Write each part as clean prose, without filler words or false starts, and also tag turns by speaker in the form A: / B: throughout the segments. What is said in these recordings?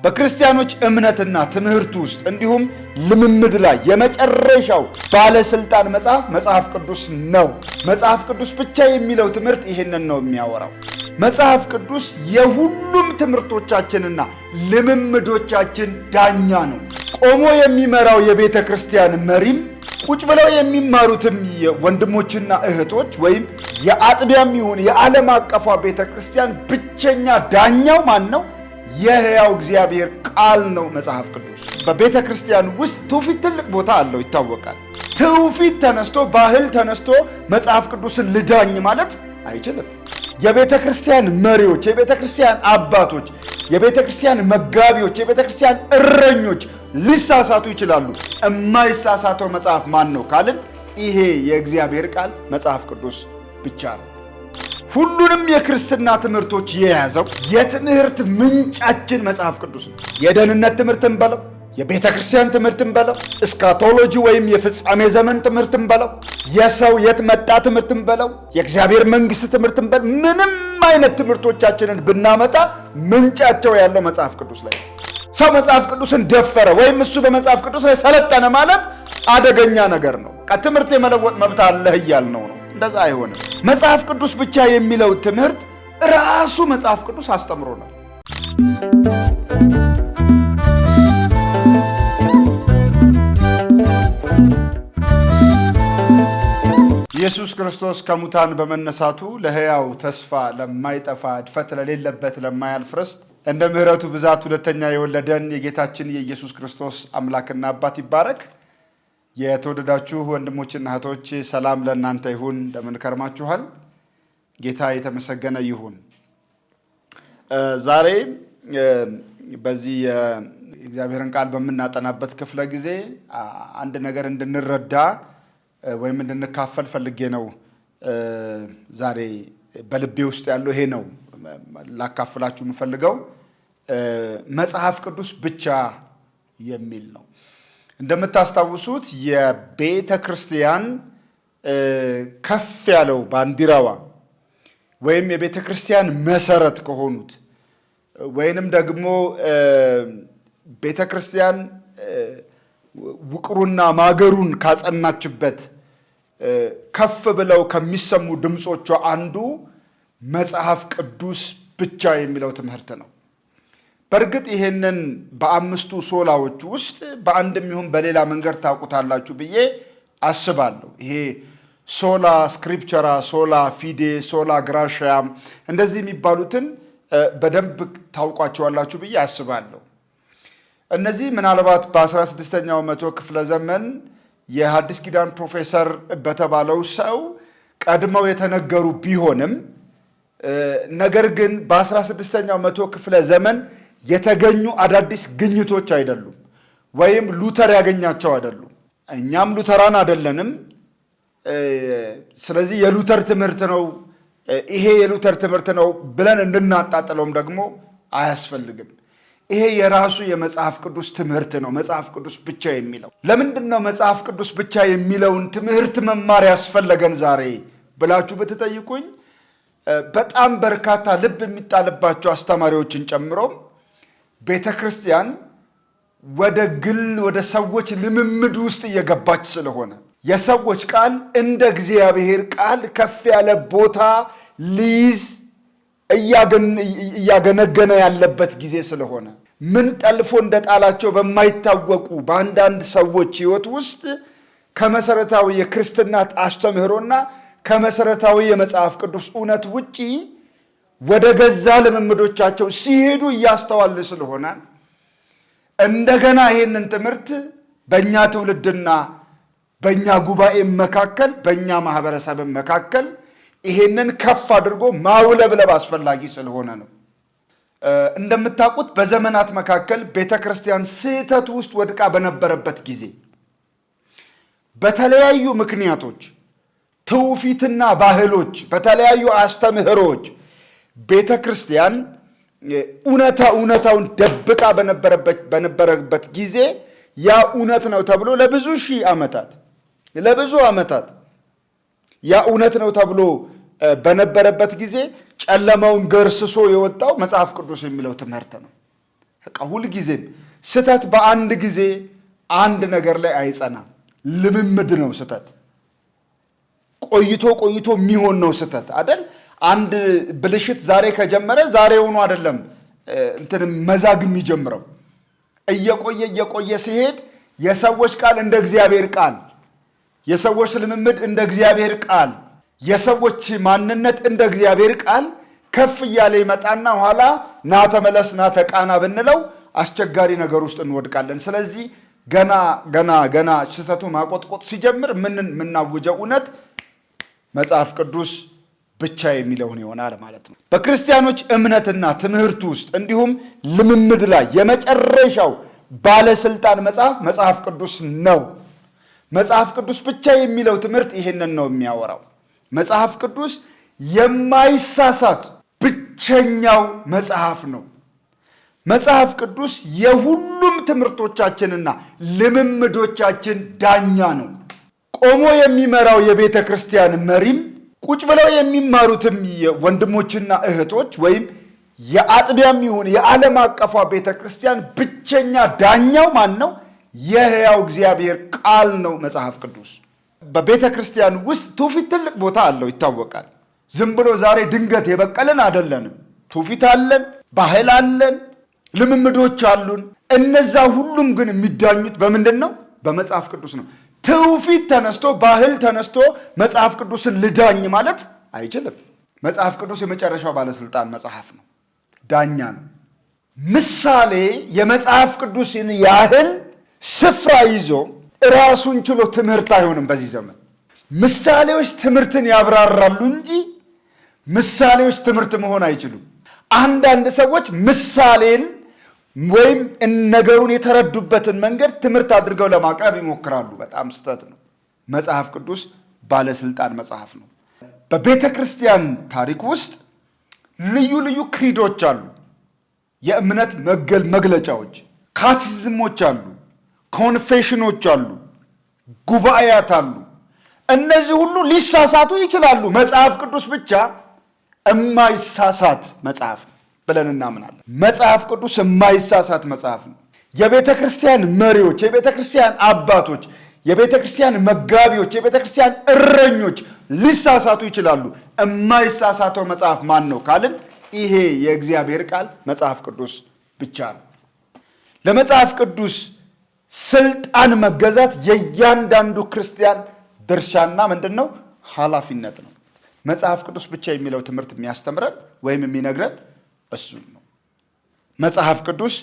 A: በክርስቲያኖች እምነትና ትምህርት ውስጥ እንዲሁም ልምምድ ላይ የመጨረሻው ባለስልጣን መጽሐፍ ቅዱስ ነው። መጽሐፍ ቅዱስ ብቻ የሚለው ትምህርት ይሄንን ነው የሚያወራው። መጽሐፍ ቅዱስ የሁሉም ትምህርቶቻችንና ልምምዶቻችን ዳኛ ነው። ቆሞ የሚመራው የቤተ ክርስቲያን መሪም ቁጭ ብለው የሚማሩትም ወንድሞችና እህቶች ወይም የአጥቢያም ይሁን የዓለም አቀፏ ቤተ ክርስቲያን ብቸኛ ዳኛው ማን ነው? የሕያው እግዚአብሔር ቃል ነው መጽሐፍ ቅዱስ። በቤተ ክርስቲያን ውስጥ ትውፊት ትልቅ ቦታ አለው ይታወቃል። ትውፊት ተነስቶ ባህል ተነስቶ መጽሐፍ ቅዱስን ልዳኝ ማለት አይችልም። የቤተ ክርስቲያን መሪዎች፣ የቤተ ክርስቲያን አባቶች፣ የቤተ ክርስቲያን መጋቢዎች፣ የቤተ ክርስቲያን እረኞች ሊሳሳቱ ይችላሉ። የማይሳሳተው መጽሐፍ ማን ነው ካልን ይሄ የእግዚአብሔር ቃል መጽሐፍ ቅዱስ ብቻ ነው። ሁሉንም የክርስትና ትምህርቶች የያዘው የትምህርት ምንጫችን መጽሐፍ ቅዱስ ነው። የደህንነት ትምህርትን በለው፣ የቤተ ክርስቲያን ትምህርትን በለው፣ እስካቶሎጂ ወይም የፍጻሜ ዘመን ትምህርትን በለው፣ የሰው የት መጣ ትምህርትን በለው፣ የእግዚአብሔር መንግሥት ትምህርትን በለው፣ ምንም አይነት ትምህርቶቻችንን ብናመጣ ምንጫቸው ያለው መጽሐፍ ቅዱስ ላይ ነው። ሰው መጽሐፍ ቅዱስን ደፈረ ወይም እሱ በመጽሐፍ ቅዱስ ላይ ሰለጠነ ማለት አደገኛ ነገር ነው። ትምህርት የመለወጥ መብት አለህ እያልነው ነው። እንደዛ አይሆንም። መጽሐፍ ቅዱስ ብቻ የሚለው ትምህርት ራሱ መጽሐፍ ቅዱስ አስተምሮናል። ኢየሱስ ክርስቶስ ከሙታን በመነሳቱ ለሕያው ተስፋ ለማይጠፋ እድፈት ለሌለበት ለማያልፍ ርስት እንደ ምሕረቱ ብዛት ሁለተኛ የወለደን የጌታችን የኢየሱስ ክርስቶስ አምላክና አባት ይባረክ። የተወደዳችሁ ወንድሞችና እህቶች ሰላም ለእናንተ ይሁን። እንደምን ከርማችኋል? ጌታ የተመሰገነ ይሁን። ዛሬ በዚህ የእግዚአብሔርን ቃል በምናጠናበት ክፍለ ጊዜ አንድ ነገር እንድንረዳ ወይም እንድንካፈል ፈልጌ ነው። ዛሬ በልቤ ውስጥ ያለው ይሄ ነው ላካፍላችሁ የምፈልገው። መጽሐፍ ቅዱስ ብቻ የሚል ነው። እንደምታስታውሱት የቤተ ክርስቲያን ከፍ ያለው ባንዲራዋ ወይም የቤተ ክርስቲያን መሰረት ከሆኑት ወይንም ደግሞ ቤተ ክርስቲያን ውቅሩና ማገሩን ካጸናችበት ከፍ ብለው ከሚሰሙ ድምፆቿ አንዱ መጽሐፍ ቅዱስ ብቻ የሚለው ትምህርት ነው። በእርግጥ ይሄንን በአምስቱ ሶላዎች ውስጥ በአንድም ይሁን በሌላ መንገድ ታውቁታላችሁ ብዬ አስባለሁ። ይሄ ሶላ ስክሪፕቸራ፣ ሶላ ፊዴ፣ ሶላ ግራሻያ እንደዚህ የሚባሉትን በደንብ ታውቋቸዋላችሁ ብዬ አስባለሁ። እነዚህ ምናልባት በ16ኛው መቶ ክፍለ ዘመን የሐዲስ ኪዳን ፕሮፌሰር በተባለው ሰው ቀድመው የተነገሩ ቢሆንም ነገር ግን በ16ኛው መቶ ክፍለ ዘመን የተገኙ አዳዲስ ግኝቶች አይደሉም፣ ወይም ሉተር ያገኛቸው አይደሉም። እኛም ሉተራን አይደለንም። ስለዚህ የሉተር ትምህርት ነው ይሄ የሉተር ትምህርት ነው ብለን እንድናጣጥለውም ደግሞ አያስፈልግም። ይሄ የራሱ የመጽሐፍ ቅዱስ ትምህርት ነው። መጽሐፍ ቅዱስ ብቻ የሚለው ለምንድን ነው መጽሐፍ ቅዱስ ብቻ የሚለውን ትምህርት መማር ያስፈለገን ዛሬ ብላችሁ ብትጠይቁኝ በጣም በርካታ ልብ የሚጣልባቸው አስተማሪዎችን ጨምሮ ቤተ ክርስቲያን ወደ ግል ወደ ሰዎች ልምምድ ውስጥ እየገባች ስለሆነ የሰዎች ቃል እንደ እግዚአብሔር ቃል ከፍ ያለ ቦታ ሊይዝ እያገነገነ ያለበት ጊዜ ስለሆነ ምን ጠልፎ እንደጣላቸው በማይታወቁ በአንዳንድ ሰዎች ሕይወት ውስጥ ከመሰረታዊ የክርስትና አስተምህሮና ከመሰረታዊ የመጽሐፍ ቅዱስ እውነት ውጪ ወደ ገዛ ልምምዶቻቸው ሲሄዱ እያስተዋል ስለሆነ እንደገና ይሄንን ትምህርት በእኛ ትውልድና በእኛ ጉባኤ መካከል በእኛ ማህበረሰብ መካከል ይሄንን ከፍ አድርጎ ማውለብለብ አስፈላጊ ስለሆነ ነው። እንደምታውቁት በዘመናት መካከል ቤተ ክርስቲያን ስህተት ውስጥ ወድቃ በነበረበት ጊዜ በተለያዩ ምክንያቶች ትውፊትና ባህሎች በተለያዩ አስተምህሮች ቤተ ክርስቲያን እውነታውን ደብቃ በነበረበት ጊዜ ያ እውነት ነው ተብሎ ለብዙ ዓመታት ያ እውነት ነው ተብሎ በነበረበት ጊዜ ጨለማውን ገርስሶ የወጣው መጽሐፍ ቅዱስ የሚለው ትምህርት ነው። ሁል ጊዜም ስተት በአንድ ጊዜ አንድ ነገር ላይ አይጸናም። ልምምድ ነው ስተት። ቆይቶ የሚሆን ነው ስተት አይደል? አንድ ብልሽት ዛሬ ከጀመረ ዛሬውኑ አይደለም መዛግ የሚጀምረው። እየቆየ ሲሄድ የሰዎች ቃል እንደ እግዚአብሔር ቃል፣ የሰዎች ልምምድ እንደ እግዚአብሔር ቃል፣ የሰዎች ማንነት እንደ እግዚአብሔር ቃል ከፍ እያለ ይመጣና ኋላ ና ተመለስ ና ተቃና ብንለው አስቸጋሪ ነገር ውስጥ እንወድቃለን። ስለዚህ ገና ስተቱ ማቆጥቆጥ ሲጀምር የምናውጀው እውነት መጽሐፍ ቅዱስ ብቻ የሚለውን ይሆናል ማለት ነው። በክርስቲያኖች እምነትና ትምህርት ውስጥ እንዲሁም ልምምድ ላይ የመጨረሻው ባለስልጣን መጽሐፍ ቅዱስ ነው። መጽሐፍ ቅዱስ ብቻ የሚለው ትምህርት ይሄንን ነው የሚያወራው። መጽሐፍ ቅዱስ የማይሳሳት ብቸኛው መጽሐፍ ነው። መጽሐፍ ቅዱስ የሁሉም ትምህርቶቻችንና ልምምዶቻችን ዳኛ ነው። ቆሞ የሚመራው የቤተ ክርስቲያን መሪም ቁጭ ብለው የሚማሩትም ወንድሞችና እህቶች ወይም የአጥቢያም ይሁን የዓለም አቀፏ ቤተ ክርስቲያን ብቸኛ ዳኛው ማን ነው? የሕያው እግዚአብሔር ቃል ነው መጽሐፍ ቅዱስ። በቤተ ክርስቲያን ውስጥ ትውፊት ትልቅ ቦታ አለው ይታወቃል። ዝም ብሎ ዛሬ ድንገት የበቀልን አይደለንም። ትውፊት አለን፣ ባህል አለን፣ ልምምዶች አሉን። እነዛ ሁሉም ግን የሚዳኙት በምንድን ነው? በመጽሐፍ ቅዱስ ነው። ትውፊት ተነስቶ ባህል ተነስቶ መጽሐፍ ቅዱስን ልዳኝ ማለት አይችልም። መጽሐፍ ቅዱስ የመጨረሻው ባለስልጣን መጽሐፍ ነው፣ ዳኛ ነው። ምሳሌ የመጽሐፍ ቅዱስን ያህል ስፍራ ይዞ ራሱን ችሎ ትምህርት አይሆንም። በዚህ ዘመን ምሳሌዎች ትምህርትን ያብራራሉ እንጂ ምሳሌዎች ትምህርት መሆን አይችሉም። አንዳንድ ሰዎች ምሳሌን ወይም ነገሩን የተረዱበትን መንገድ ትምህርት አድርገው ለማቅረብ ይሞክራሉ። በጣም ስህተት ነው። መጽሐፍ ቅዱስ ባለስልጣን መጽሐፍ ነው። በቤተ ክርስቲያን ታሪክ ውስጥ ልዩ ልዩ ክሪዶች አሉ፣ የእምነት መግለጫዎች፣ ካቴኪዝሞች አሉ፣ ኮንፌሽኖች አሉ፣ ጉባኤያት አሉ። እነዚህ ሁሉ ሊሳሳቱ ይችላሉ። መጽሐፍ ቅዱስ ብቻ የማይሳሳት መጽሐፍ ነው ብለን እናምናለን። መጽሐፍ ቅዱስ የማይሳሳት መጽሐፍ ነው። የቤተ ክርስቲያን መሪዎች፣ የቤተ ክርስቲያን አባቶች፣ የቤተ ክርስቲያን መጋቢዎች፣ የቤተ ክርስቲያን እረኞች ሊሳሳቱ ይችላሉ። የማይሳሳተው መጽሐፍ ማን ነው ካልን ይሄ የእግዚአብሔር ቃል መጽሐፍ ቅዱስ ብቻ ነው። ለመጽሐፍ ቅዱስ ስልጣን መገዛት የእያንዳንዱ ክርስቲያን ድርሻና ምንድን ነው? ኃላፊነት ነው። መጽሐፍ ቅዱስ ብቻ የሚለው ትምህርት የሚያስተምረን ወይም የሚነግረን እሱን ነው። መጽሐፍ ቅዱስ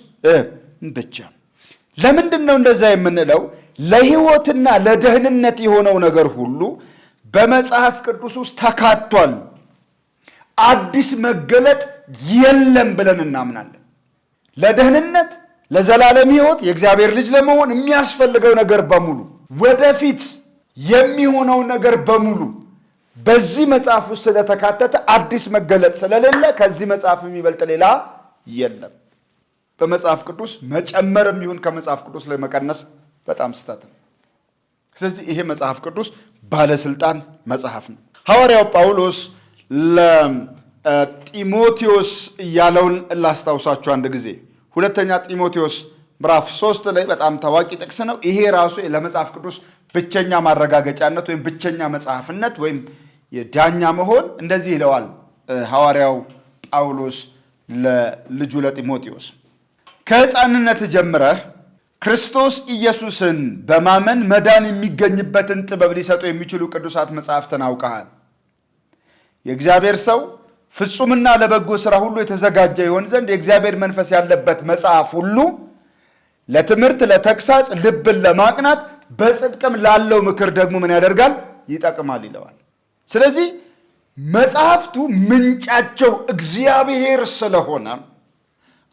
A: ብቻ። ለምንድን ነው እንደዛ የምንለው? ለሕይወትና ለደህንነት የሆነው ነገር ሁሉ በመጽሐፍ ቅዱስ ውስጥ ተካቷል። አዲስ መገለጥ የለም ብለን እናምናለን። ለደህንነት፣ ለዘላለም ሕይወት፣ የእግዚአብሔር ልጅ ለመሆን የሚያስፈልገው ነገር በሙሉ ወደፊት የሚሆነው ነገር በሙሉ በዚህ መጽሐፍ ውስጥ ስለተካተተ አዲስ መገለጥ ስለሌለ ከዚህ መጽሐፍ የሚበልጥ ሌላ የለም። በመጽሐፍ ቅዱስ መጨመርም ይሁን ከመጽሐፍ ቅዱስ ላይ መቀነስ በጣም ስህተት ነው። ስለዚህ ይሄ መጽሐፍ ቅዱስ ባለስልጣን መጽሐፍ ነው። ሐዋርያው ጳውሎስ ለጢሞቴዎስ ያለውን ላስታውሳችሁ አንድ ጊዜ። ሁለተኛ ጢሞቴዎስ ምዕራፍ 3 ላይ በጣም ታዋቂ ጥቅስ ነው። ይሄ ራሱ ለመጽሐፍ ቅዱስ ብቸኛ ማረጋገጫነት ወይም ብቸኛ መጽሐፍነት ወይም የዳኛ መሆን እንደዚህ ይለዋል ሐዋርያው ጳውሎስ ለልጁ ለጢሞቴዎስ። ከሕፃንነት ጀምረህ ክርስቶስ ኢየሱስን በማመን መዳን የሚገኝበትን ጥበብ ሊሰጡ የሚችሉ ቅዱሳት መጽሐፍትን አውቀሃል። የእግዚአብሔር ሰው ፍጹምና ለበጎ ሥራ ሁሉ የተዘጋጀ ይሆን ዘንድ የእግዚአብሔር መንፈስ ያለበት መጽሐፍ ሁሉ ለትምህርት፣ ለተግሳጽ፣ ልብን ለማቅናት በጽድቅም ላለው ምክር ደግሞ ምን ያደርጋል? ይጠቅማል ይለዋል። ስለዚህ መጽሐፍቱ ምንጫቸው እግዚአብሔር ስለሆነ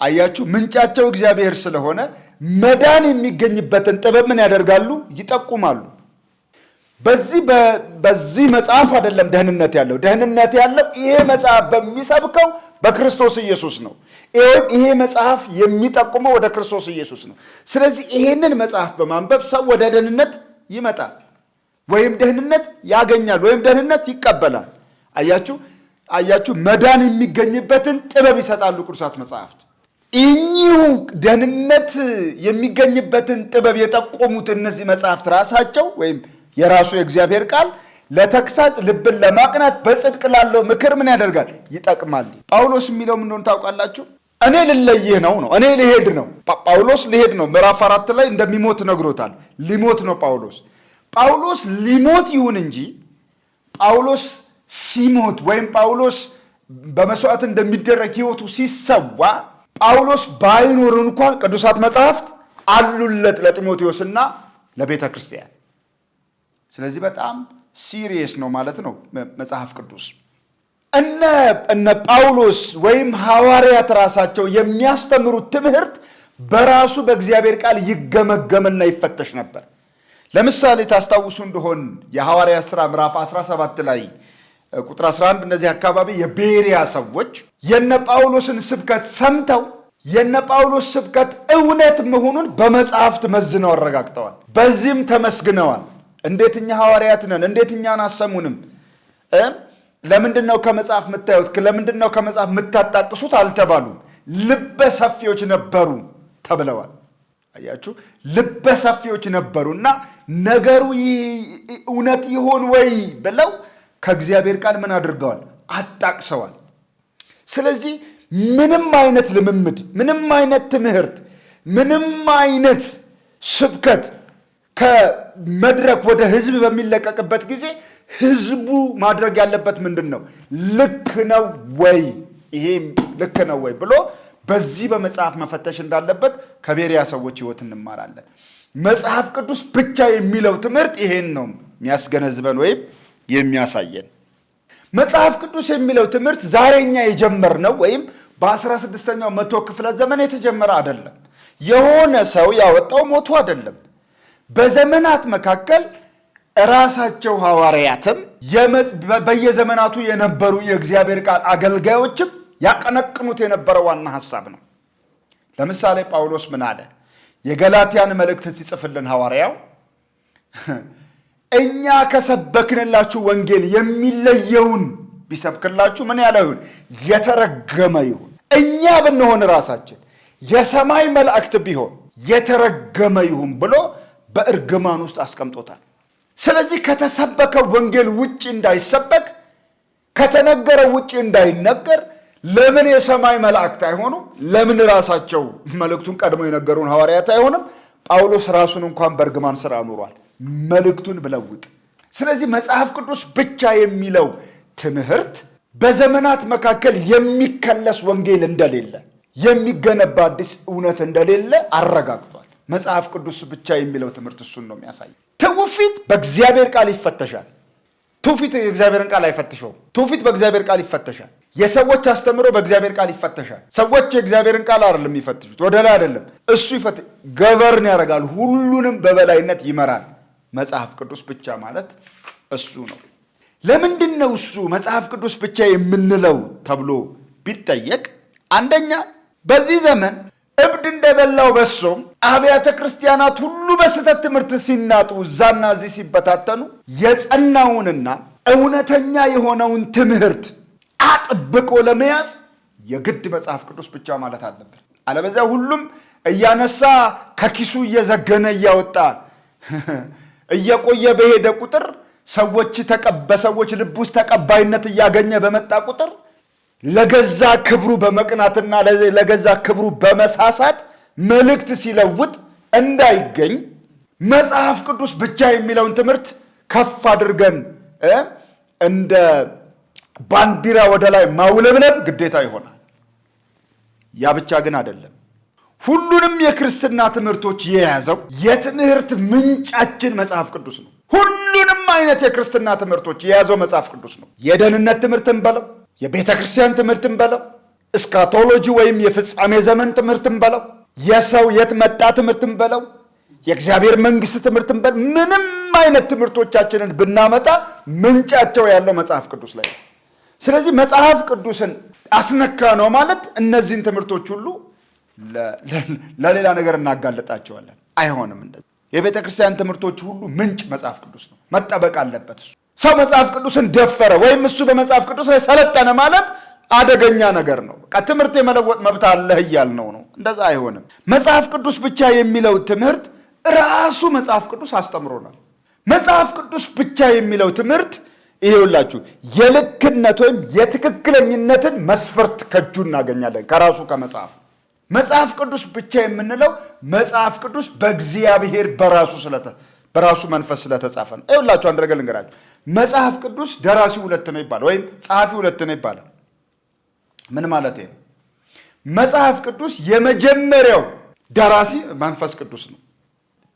A: አያችሁ፣ ምንጫቸው እግዚአብሔር ስለሆነ መዳን የሚገኝበትን ጥበብ ምን ያደርጋሉ? ይጠቁማሉ። በዚህ መጽሐፍ አይደለም ደህንነት ያለው። ደህንነት ያለው ይሄ መጽሐፍ በሚሰብከው በክርስቶስ ኢየሱስ ነው። ይሄ መጽሐፍ የሚጠቁመው ወደ ክርስቶስ ኢየሱስ ነው። ስለዚህ ይሄንን መጽሐፍ በማንበብ ሰው ወደ ደህንነት ይመጣል፣ ወይም ደህንነት ያገኛል፣ ወይም ደህንነት ይቀበላል። አያችሁ፣ መዳን የሚገኝበትን ጥበብ ይሰጣሉ ቅዱሳት መጽሐፍት። እኚሁ ደህንነት የሚገኝበትን ጥበብ የጠቆሙት እነዚህ መጽሐፍት ራሳቸው ወይም የራሱ የእግዚአብሔር ቃል ለተግሳጽ ልብን ለማቅናት በጽድቅ ላለው ምክር ምን ያደርጋል? ይጠቅማል። ጳውሎስ የሚለው ምን እንደሆነ ታውቃላችሁ? እኔ ልለይህ ነው። እኔ ልሄድ ነው። ጳውሎስ ሊሄድ ነው። ምዕራፍ 4 ላይ እንደሚሞት ነግሮታል። ሊሞት ነው ጳውሎስ ሊሞት ይሁን እንጂ ጳውሎስ ሲሞት ወይም ጳውሎስ በመስዋዕት እንደሚደረግ ሕይወቱ ሲሰዋ ጳውሎስ ባይኖር እንኳን ቅዱሳት መጽሐፍት አሉለት ለጢሞቴዎስና ለቤተ ክርስቲያን። ስለዚህ በጣም ሲሪየስ ነው ማለት ነው መጽሐፍ ቅዱስ። እነ ጳውሎስ ወይም ሐዋርያት ራሳቸው የሚያስተምሩት ትምህርት በራሱ በእግዚአብሔር ቃል ይገመገምና ይፈተሽ ነበር። ለምሳሌ ታስታውሱ እንደሆን የሐዋርያት ሥራ ምዕራፍ 17 ላይ ቁጥር 11 እነዚህ አካባቢ የቤሪያ ሰዎች የነ ጳውሎስን ስብከት ሰምተው የነ ጳውሎስ ስብከት እውነት መሆኑን በመጽሐፍት መዝነው አረጋግጠዋል። በዚህም ተመስግነዋል። እንዴት እኛ ሐዋርያት ነን? እንዴት እኛን አሰሙንም? ለምንድን ነው ከመጽሐፍ የምታዩት? ለምንድን ነው ከመጽሐፍ የምታጣቅሱት? አልተባሉም። ልበ ሰፊዎች ነበሩ ተብለዋል። አያችሁ፣ ልበ ሰፊዎች ነበሩና ነገሩ እውነት ይሆን ወይ ብለው ከእግዚአብሔር ቃል ምን አድርገዋል? አጣቅሰዋል። ስለዚህ ምንም አይነት ልምምድ፣ ምንም አይነት ትምህርት፣ ምንም አይነት ስብከት ከመድረክ ወደ ህዝብ በሚለቀቅበት ጊዜ ህዝቡ ማድረግ ያለበት ምንድን ነው? ልክ ነው ወይ? ይሄ ልክ ነው ወይ ብሎ በዚህ በመጽሐፍ መፈተሽ እንዳለበት ከቤሪያ ሰዎች ህይወት እንማራለን። መጽሐፍ ቅዱስ ብቻ የሚለው ትምህርት ይሄን ነው የሚያስገነዝበን ወይም የሚያሳየን። መጽሐፍ ቅዱስ የሚለው ትምህርት ዛሬኛ የጀመርነው ወይም በ16ኛው መቶ ክፍለ ዘመን የተጀመረ አይደለም። የሆነ ሰው ያወጣው ሞቶ አይደለም። በዘመናት መካከል ራሳቸው ሐዋርያትም በየዘመናቱ የነበሩ የእግዚአብሔር ቃል አገልጋዮችም ያቀነቅኑት የነበረ ዋና ሐሳብ ነው። ለምሳሌ ጳውሎስ ምን አለ? የገላትያን መልእክት ሲጽፍልን ሐዋርያው እኛ ከሰበክንላችሁ ወንጌል የሚለየውን ቢሰብክላችሁ ምን ያለ ይሁን? የተረገመ ይሁን። እኛ ብንሆን ራሳችን የሰማይ መላእክት ቢሆን የተረገመ ይሁን ብሎ በእርግማን ውስጥ አስቀምጦታል። ስለዚህ ከተሰበከው ወንጌል ውጪ እንዳይሰበክ፣ ከተነገረው ውጪ እንዳይነገር ለምን የሰማይ መላእክት አይሆኑም? ለምን ራሳቸው መልእክቱን ቀድመው የነገሩን ሐዋርያት አይሆንም? ጳውሎስ ራሱን እንኳን በእርግማን ስራ ኑሯል። መልእክቱን ብለውጥ። ስለዚህ መጽሐፍ ቅዱስ ብቻ የሚለው ትምህርት በዘመናት መካከል የሚከለስ ወንጌል እንደሌለ፣ የሚገነባ አዲስ እውነት እንደሌለ አረጋግጧል። መጽሐፍ ቅዱስ ብቻ የሚለው ትምህርት እሱን ነው የሚያሳይ። ትውፊት በእግዚአብሔር ቃል ይፈተሻል። ትውፊት የእግዚአብሔርን ቃል አይፈትሸውም። ትውፊት በእግዚአብሔር ቃል ይፈተሻል። የሰዎች አስተምሮ በእግዚአብሔር ቃል ይፈተሻል። ሰዎች የእግዚአብሔርን ቃል አይደለም የሚፈትሹት፣ ወደ ላይ አይደለም። እሱ ገቨርን ያደርጋል፣ ሁሉንም በበላይነት ይመራል። መጽሐፍ ቅዱስ ብቻ ማለት እሱ ነው። ለምንድን ነው እሱ መጽሐፍ ቅዱስ ብቻ የምንለው ተብሎ ቢጠየቅ፣ አንደኛ በዚህ ዘመን እብድ እንደበላው በሶም አብያተ ክርስቲያናት ሁሉ በስህተት ትምህርት ሲናጡ እዛና እዚህ ሲበታተኑ የጸናውንና እውነተኛ የሆነውን ትምህርት አጥብቆ ለመያዝ የግድ መጽሐፍ ቅዱስ ብቻ ማለት አለበት። አለበዚያ ሁሉም እያነሳ ከኪሱ እየዘገነ እያወጣ እየቆየ በሄደ ቁጥር በሰዎች ልብ ውስጥ ተቀባይነት እያገኘ በመጣ ቁጥር ለገዛ ክብሩ በመቅናትና ለገዛ ክብሩ በመሳሳት መልእክት ሲለውጥ እንዳይገኝ መጽሐፍ ቅዱስ ብቻ የሚለውን ትምህርት ከፍ አድርገን እንደ ባንዲራ ወደ ላይ ማውለብለብ ግዴታ ይሆናል። ያ ብቻ ግን አይደለም። ሁሉንም የክርስትና ትምህርቶች የያዘው የትምህርት ምንጫችን መጽሐፍ ቅዱስ ነው። ሁሉንም አይነት የክርስትና ትምህርቶች የያዘው መጽሐፍ ቅዱስ ነው። የደህንነት ትምህርትን በለው፣ የቤተ ክርስቲያን ትምህርትን በለው፣ እስካቶሎጂ ወይም የፍጻሜ ዘመን ትምህርትን በለው፣ የሰው የት መጣ ትምህርትን በለው፣ የእግዚአብሔር መንግስት ትምህርትን በለው፣ ምንም አይነት ትምህርቶቻችንን ብናመጣ ምንጫቸው ያለው መጽሐፍ ቅዱስ ላይ ነው። ስለዚህ መጽሐፍ ቅዱስን አስነካ ነው ማለት እነዚህን ትምህርቶች ሁሉ ለሌላ ነገር እናጋለጣቸዋለን። አይሆንም እንደዚህ። የቤተ ክርስቲያን ትምህርቶች ሁሉ ምንጭ መጽሐፍ ቅዱስ ነው፣ መጠበቅ አለበት። እሱ ሰው መጽሐፍ ቅዱስን ደፈረ ወይም እሱ በመጽሐፍ ቅዱስ ላይ ሰለጠነ ማለት አደገኛ ነገር ነው። ትምህርት የመለወጥ መብት አለህ እያልነው ነው። እንደዛ አይሆንም። መጽሐፍ ቅዱስ ብቻ የሚለው ትምህርት ራሱ መጽሐፍ ቅዱስ አስተምሮናል። መጽሐፍ ቅዱስ ብቻ የሚለው ትምህርት ይሄውላችሁ የልክነት ወይም የትክክለኝነትን መስፈርት ከእጁ እናገኛለን ከራሱ ከመጽሐፉ። መጽሐፍ ቅዱስ ብቻ የምንለው መጽሐፍ ቅዱስ በእግዚአብሔር በራሱ መንፈስ ስለተጻፈ ነው። ይኸውላችሁ አንድ ነገር ልንገራችሁ። መጽሐፍ ቅዱስ ደራሲ ሁለት ነው ይባላል፣ ወይም ጸሐፊ ሁለት ነው ይባላል። ምን ማለት ነው? መጽሐፍ ቅዱስ የመጀመሪያው ደራሲ መንፈስ ቅዱስ ነው።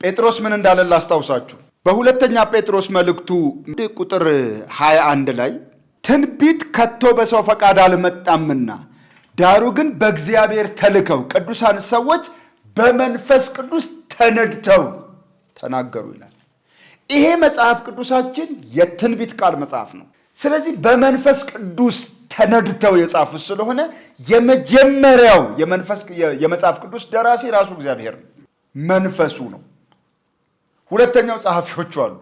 A: ጴጥሮስ ምን እንዳለ ላስታውሳችሁ። በሁለተኛ ጴጥሮስ መልእክቱ ቁጥር 21 ላይ ትንቢት ከቶ በሰው ፈቃድ አልመጣምና ዳሩ ግን በእግዚአብሔር ተልከው ቅዱሳን ሰዎች በመንፈስ ቅዱስ ተነድተው ተናገሩ ይላል። ይሄ መጽሐፍ ቅዱሳችን የትንቢት ቃል መጽሐፍ ነው። ስለዚህ በመንፈስ ቅዱስ ተነድተው የጻፉት ስለሆነ የመጀመሪያው የመጽሐፍ ቅዱስ ደራሲ ራሱ እግዚአብሔር ነው፣ መንፈሱ ነው። ሁለተኛው ጸሐፊዎቹ አሉ።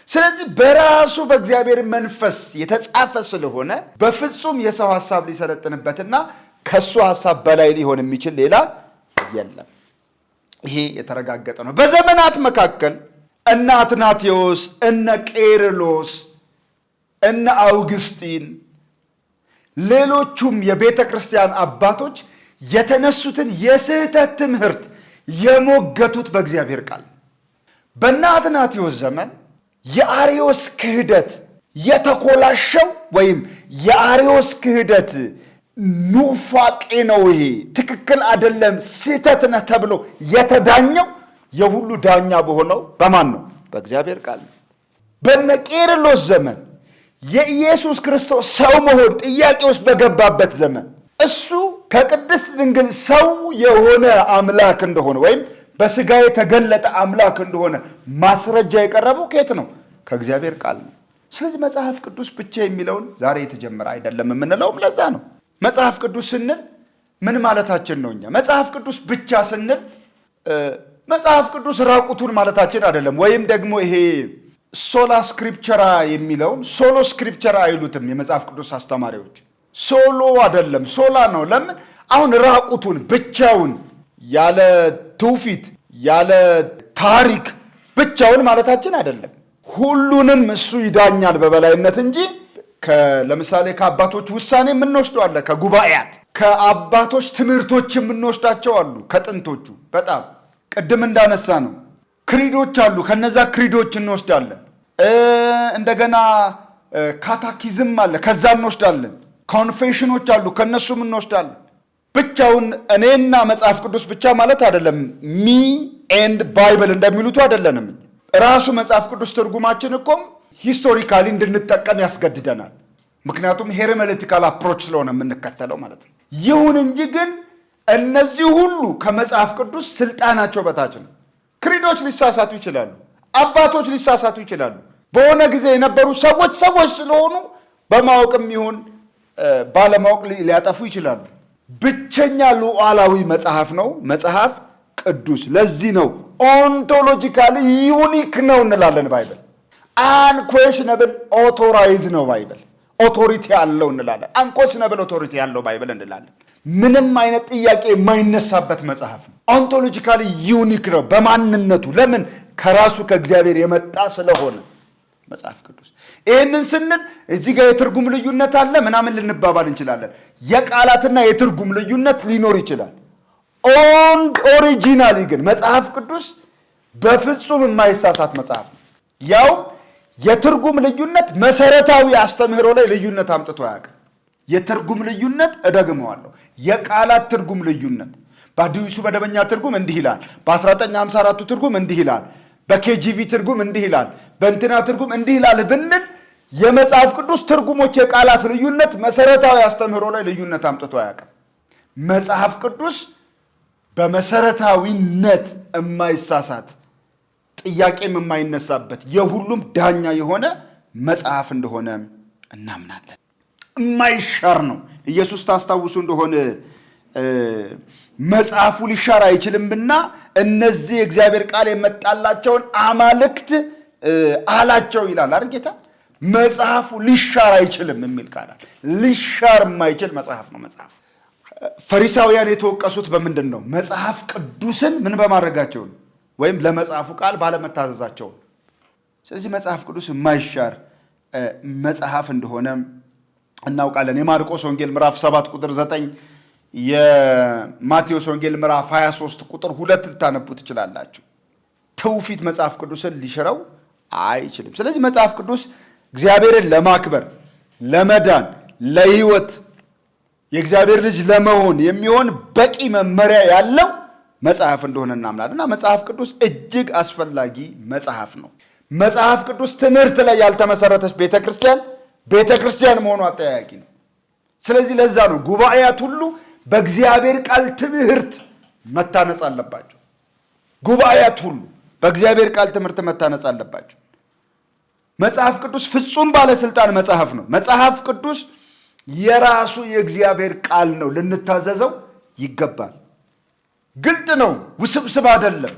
A: ስለዚህ በራሱ በእግዚአብሔር መንፈስ የተጻፈ ስለሆነ በፍጹም የሰው ሐሳብ ሊሰለጥንበትና ከሱ ሐሳብ በላይ ሊሆን የሚችል ሌላ የለም። ይሄ የተረጋገጠ ነው። በዘመናት መካከል እነ አትናቴዎስ፣ እነ ቄርሎስ፣ እነ አውግስጢን ሌሎቹም የቤተ ክርስቲያን አባቶች የተነሱትን የስህተት ትምህርት የሞገቱት በእግዚአብሔር ቃል። በእነ አትናቴዎስ ዘመን የአርዮስ ክህደት የተኮላሸው ወይም የአርዮስ ክህደት ኑፋቄ ነው፣ ይሄ ትክክል አይደለም፣ ስህተት ነህ ተብሎ የተዳኘው የሁሉ ዳኛ በሆነው በማን ነው? በእግዚአብሔር ቃል። በእነ ቄርሎስ ዘመን የኢየሱስ ክርስቶስ ሰው መሆን ጥያቄ ውስጥ በገባበት ዘመን እሱ ከቅድስት ድንግል ሰው የሆነ አምላክ እንደሆነ ወይም በስጋ የተገለጠ አምላክ እንደሆነ ማስረጃ የቀረበው ከየት ነው? ከእግዚአብሔር ቃል ነው። ስለዚህ መጽሐፍ ቅዱስ ብቻ የሚለውን ዛሬ የተጀመረ አይደለም የምንለውም ለዛ ነው። መጽሐፍ ቅዱስ ስንል ምን ማለታችን ነው? እኛ መጽሐፍ ቅዱስ ብቻ ስንል መጽሐፍ ቅዱስ ራቁቱን ማለታችን አይደለም። ወይም ደግሞ ይሄ ሶላ ስክሪፕቸራ የሚለውን ሶሎ ስክሪፕቸራ አይሉትም የመጽሐፍ ቅዱስ አስተማሪዎች። ሶሎ አይደለም ሶላ ነው። ለምን? አሁን ራቁቱን ብቻውን ያለ ትውፊት ያለ ታሪክ ብቻውን ማለታችን አይደለም። ሁሉንም እሱ ይዳኛል በበላይነት እንጂ ለምሳሌ ከአባቶች ውሳኔ የምንወስደው አለ፣ ከጉባኤያት ከአባቶች ትምህርቶች የምንወስዳቸው አሉ። ከጥንቶቹ በጣም ቅድም እንዳነሳ ነው ክሪዶች አሉ፣ ከነዛ ክሪዶች እንወስዳለን። እንደገና ካታኪዝም አለ፣ ከዛ እንወስዳለን። ኮንፌሽኖች አሉ፣ ከነሱም እንወስዳለን። ብቻውን እኔና መጽሐፍ ቅዱስ ብቻ ማለት አይደለም። ሚ ኤንድ ባይብል እንደሚሉት አይደለንም። ራሱ መጽሐፍ ቅዱስ ትርጉማችን እኮ ሂስቶሪካሊ እንድንጠቀም ያስገድደናል። ምክንያቱም ሄርሜኔቲካል አፕሮች ስለሆነ የምንከተለው ማለት ነው። ይሁን እንጂ ግን እነዚህ ሁሉ ከመጽሐፍ ቅዱስ ስልጣናቸው በታች ነው። ክሪዶች ሊሳሳቱ ይችላሉ፣ አባቶች ሊሳሳቱ ይችላሉ። በሆነ ጊዜ የነበሩ ሰዎች ስለሆኑ በማወቅም ይሁን ባለማወቅ ሊያጠፉ ይችላሉ። ብቸኛ ሉዓላዊ መጽሐፍ ነው መጽሐፍ ቅዱስ። ለዚህ ነው ኦንቶሎጂካሊ ዩኒክ ነው እንላለን። ባይብል አንኩዌሽነብል ኦቶራይዝ ነው። ባይብል ኦቶሪቲ ያለው እንላለን። አንኩዌሽነብል ኦቶሪቲ ያለው ባይብል እንላለን። ምንም አይነት ጥያቄ የማይነሳበት መጽሐፍ ነው። ኦንቶሎጂካሊ ዩኒክ ነው በማንነቱ። ለምን? ከራሱ ከእግዚአብሔር የመጣ ስለሆነ መጽሐፍ ቅዱስ። ይህንን ስንል እዚህ ጋር የትርጉም ልዩነት አለ ምናምን ልንባባል እንችላለን። የቃላትና የትርጉም ልዩነት ሊኖር ይችላል። ኦሪጂናሊ ግን መጽሐፍ ቅዱስ በፍጹም የማይሳሳት መጽሐፍ ነው። ያው የትርጉም ልዩነት መሰረታዊ አስተምህሮ ላይ ልዩነት አምጥቶ አያውቅም። የትርጉም ልዩነት እደግመዋለሁ፣ የቃላት ትርጉም ልዩነት በአዲሱ መደበኛ ትርጉም እንዲህ ይላል፣ በ1954ቱ ትርጉም እንዲህ ይላል፣ በኬጂቪ ትርጉም እንዲህ ይላል፣ በእንትና ትርጉም እንዲህ ይላል ብንል የመጽሐፍ ቅዱስ ትርጉሞች የቃላት ልዩነት መሰረታዊ አስተምህሮ ላይ ልዩነት አምጥቶ አያውቅም። መጽሐፍ ቅዱስ በመሰረታዊነት የማይሳሳት ጥያቄም የማይነሳበት የሁሉም ዳኛ የሆነ መጽሐፍ እንደሆነ እናምናለን። የማይሻር ነው። ኢየሱስ ታስታውሱ እንደሆነ መጽሐፉ ሊሻር አይችልምና እነዚህ የእግዚአብሔር ቃል የመጣላቸውን አማልክት አላቸው ይላል አይደል ጌታ። መጽሐፉ ሊሻር አይችልም የሚል ቃል አለ። ሊሻር የማይችል መጽሐፍ ነው መጽሐፍ። ፈሪሳውያን የተወቀሱት በምንድን ነው? መጽሐፍ ቅዱስን ምን በማድረጋቸው ነው? ወይም ለመጽሐፉ ቃል ባለመታዘዛቸው። ስለዚህ መጽሐፍ ቅዱስ የማይሻር መጽሐፍ እንደሆነ እናውቃለን። የማርቆስ ወንጌል ምዕራፍ 7 ቁጥር 9፣ የማቴዎስ ወንጌል ምዕራፍ 23 ቁጥር 2 ልታነቡ ትችላላችሁ። ትውፊት መጽሐፍ ቅዱስን ሊሽረው አይችልም። ስለዚህ መጽሐፍ ቅዱስ እግዚአብሔርን ለማክበር፣ ለመዳን፣ ለሕይወት የእግዚአብሔር ልጅ ለመሆን የሚሆን በቂ መመሪያ ያለው መጽሐፍ እንደሆነ እናምናለን እና መጽሐፍ ቅዱስ እጅግ አስፈላጊ መጽሐፍ ነው። መጽሐፍ ቅዱስ ትምህርት ላይ ያልተመሰረተች ቤተክርስቲያን መሆኑ አጠያያቂ ነው። ስለዚህ ለዛ ነው ጉባኤያት ሁሉ በእግዚአብሔር ቃል ትምህርት መታነጽ አለባቸው። ጉባኤያት ሁሉ በእግዚአብሔር ቃል ትምህርት መታነጽ አለባቸው። መጽሐፍ ቅዱስ ፍጹም ባለስልጣን መጽሐፍ ነው። መጽሐፍ ቅዱስ የራሱ የእግዚአብሔር ቃል ነው። ልንታዘዘው ይገባል። ግልጥ ነው፣ ውስብስብ አይደለም።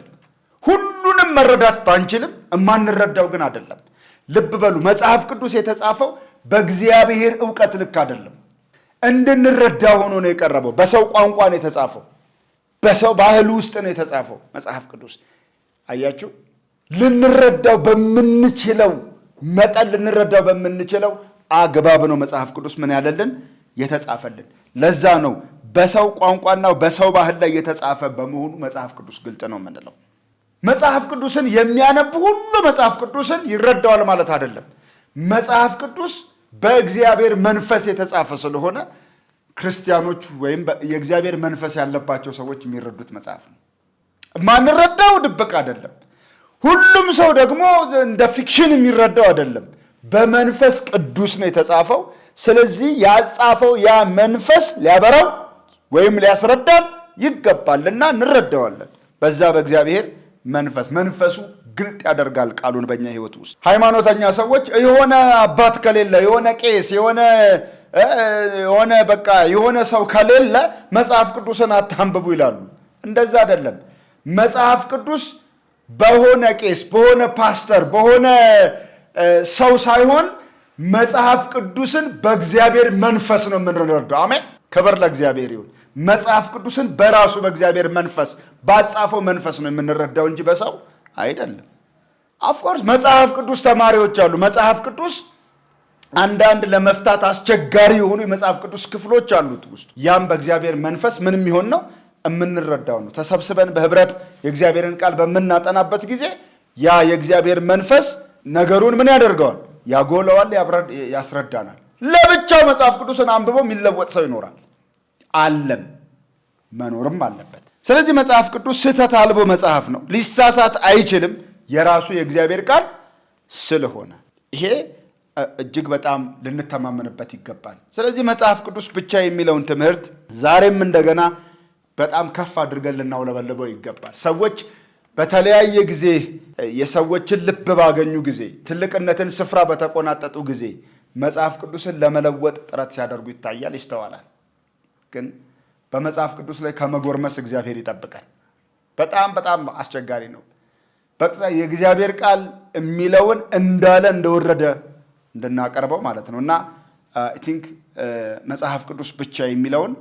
A: ሁሉንም መረዳት ባንችልም የማንረዳው ግን አይደለም። ልብ በሉ፣ መጽሐፍ ቅዱስ የተጻፈው በእግዚአብሔር ዕውቀት ልክ አይደለም። እንድንረዳ ሆኖ ነው የቀረበው። በሰው ቋንቋ ነው የተጻፈው። በሰው ባህል ውስጥ ነው የተጻፈው መጽሐፍ ቅዱስ። አያችሁ፣ ልንረዳው በምንችለው መጠን ልንረዳው በምንችለው አግባብ ነው መጽሐፍ ቅዱስ ምን ያለልን የተጻፈልን። ለዛ ነው በሰው ቋንቋና በሰው ባህል ላይ የተጻፈ በመሆኑ መጽሐፍ ቅዱስ ግልጥ ነው የምንለው። መጽሐፍ ቅዱስን የሚያነብ ሁሉ መጽሐፍ ቅዱስን ይረዳዋል ማለት አይደለም። መጽሐፍ ቅዱስ በእግዚአብሔር መንፈስ የተጻፈ ስለሆነ ክርስቲያኖች ወይም የእግዚአብሔር መንፈስ ያለባቸው ሰዎች የሚረዱት መጽሐፍ ነው። ማንረዳው ድብቅ አይደለም። ሁሉም ሰው ደግሞ እንደ ፊክሽን የሚረዳው አይደለም። በመንፈስ ቅዱስ ነው የተጻፈው። ስለዚህ ያጻፈው ያ መንፈስ ሊያበራው ወይም ሊያስረዳን ይገባልና እንረዳዋለን። በዛ በእግዚአብሔር መንፈሱ ግልጥ ያደርጋል ቃሉን በእኛ ህይወት ውስጥ። ሃይማኖተኛ ሰዎች የሆነ አባት ከሌለ፣ የሆነ ቄስ፣ የሆነ ሰው ከሌለ መጽሐፍ ቅዱስን አታንብቡ ይላሉ። እንደዛ አይደለም። መጽሐፍ ቅዱስ በሆነ ቄስ፣ በሆነ ፓስተር፣ በሆነ ሰው ሳይሆን መጽሐፍ ቅዱስን በእግዚአብሔር መንፈስ ነው የምንረዳው። አሜን፣ ክብር ለእግዚአብሔር ይሁን። መጽሐፍ ቅዱስን በራሱ በእግዚአብሔር መንፈስ ባጻፈው መንፈስ ነው የምንረዳው እንጂ በሰው አይደለም። ኦፍኮርስ መጽሐፍ ቅዱስ ተማሪዎች አሉ። መጽሐፍ ቅዱስ አንዳንድ ለመፍታት አስቸጋሪ የሆኑ የመጽሐፍ ቅዱስ ክፍሎች አሉት ውስጥ። ያም በእግዚአብሔር መንፈስ ምንም ይሆን ነው የምንረዳው ነው። ተሰብስበን በህብረት የእግዚአብሔርን ቃል በምናጠናበት ጊዜ ያ የእግዚአብሔር መንፈስ ነገሩን ምን ያደርገዋል? ያጎለዋል፣ ያስረዳናል። ለብቻው መጽሐፍ ቅዱስን አንብቦ የሚለወጥ ሰው ይኖራል፣ አለም መኖርም አለበት። ስለዚህ መጽሐፍ ቅዱስ ስህተት አልቦ መጽሐፍ ነው፣ ሊሳሳት አይችልም፣ የራሱ የእግዚአብሔር ቃል ስለሆነ ይሄ እጅግ በጣም ልንተማመንበት ይገባል። ስለዚህ መጽሐፍ ቅዱስ ብቻ የሚለውን ትምህርት ዛሬም እንደገና በጣም ከፍ አድርገን ልናውለበልበው ይገባል። ሰዎች በተለያየ ጊዜ የሰዎችን ልብ ባገኙ ጊዜ፣ ትልቅነትን ስፍራ በተቆናጠጡ ጊዜ መጽሐፍ ቅዱስን ለመለወጥ ጥረት ሲያደርጉ ይታያል፣ ይስተዋላል። ግን በመጽሐፍ ቅዱስ ላይ ከመጎርመስ እግዚአብሔር ይጠብቀን። በጣም በጣም አስቸጋሪ ነው። በቃ የእግዚአብሔር ቃል የሚለውን እንዳለ እንደወረደ እንድናቀርበው ማለት ነው እና አይ ቲንክ መጽሐፍ ቅዱስ ብቻ የሚለውን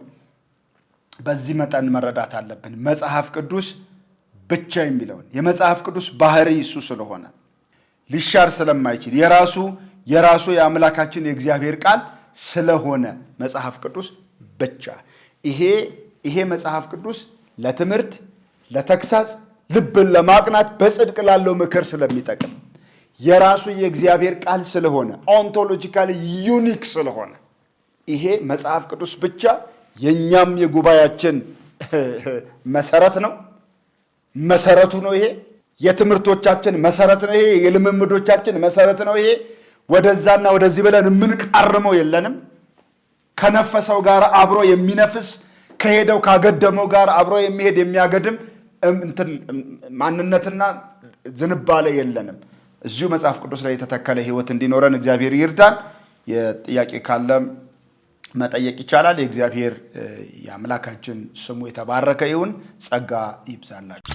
A: በዚህ መጠን መረዳት አለብን። መጽሐፍ ቅዱስ ብቻ የሚለውን የመጽሐፍ ቅዱስ ባህሪ እሱ ስለሆነ ሊሻር ስለማይችል የራሱ የአምላካችን የእግዚአብሔር ቃል ስለሆነ መጽሐፍ ቅዱስ ብቻ። ይሄ መጽሐፍ ቅዱስ ለትምህርት፣ ለተግሳጽ፣ ልብን ለማቅናት፣ በጽድቅ ላለው ምክር ስለሚጠቅም የራሱ የእግዚአብሔር ቃል ስለሆነ ኦንቶሎጂካሊ ዩኒክ ስለሆነ ይሄ መጽሐፍ ቅዱስ ብቻ የኛም የጉባኤያችን መሰረት ነው፣ መሰረቱ ነው። ይሄ የትምህርቶቻችን መሰረት ነው። ይሄ የልምምዶቻችን መሰረት ነው። ይሄ ወደዛና ወደዚህ ብለን የምንቃርመው የለንም። ከነፈሰው ጋር አብሮ የሚነፍስ ከሄደው ካገደመው ጋር አብሮ የሚሄድ የሚያገድም ማንነትና ዝንባሌ የለንም። እዚሁ መጽሐፍ ቅዱስ ላይ የተተከለ ህይወት እንዲኖረን እግዚአብሔር ይርዳን። የጥያቄ ካለም መጠየቅ ይቻላል። የእግዚአብሔር የአምላካችን ስሙ የተባረከ ይሁን። ጸጋ ይብዛላችሁ።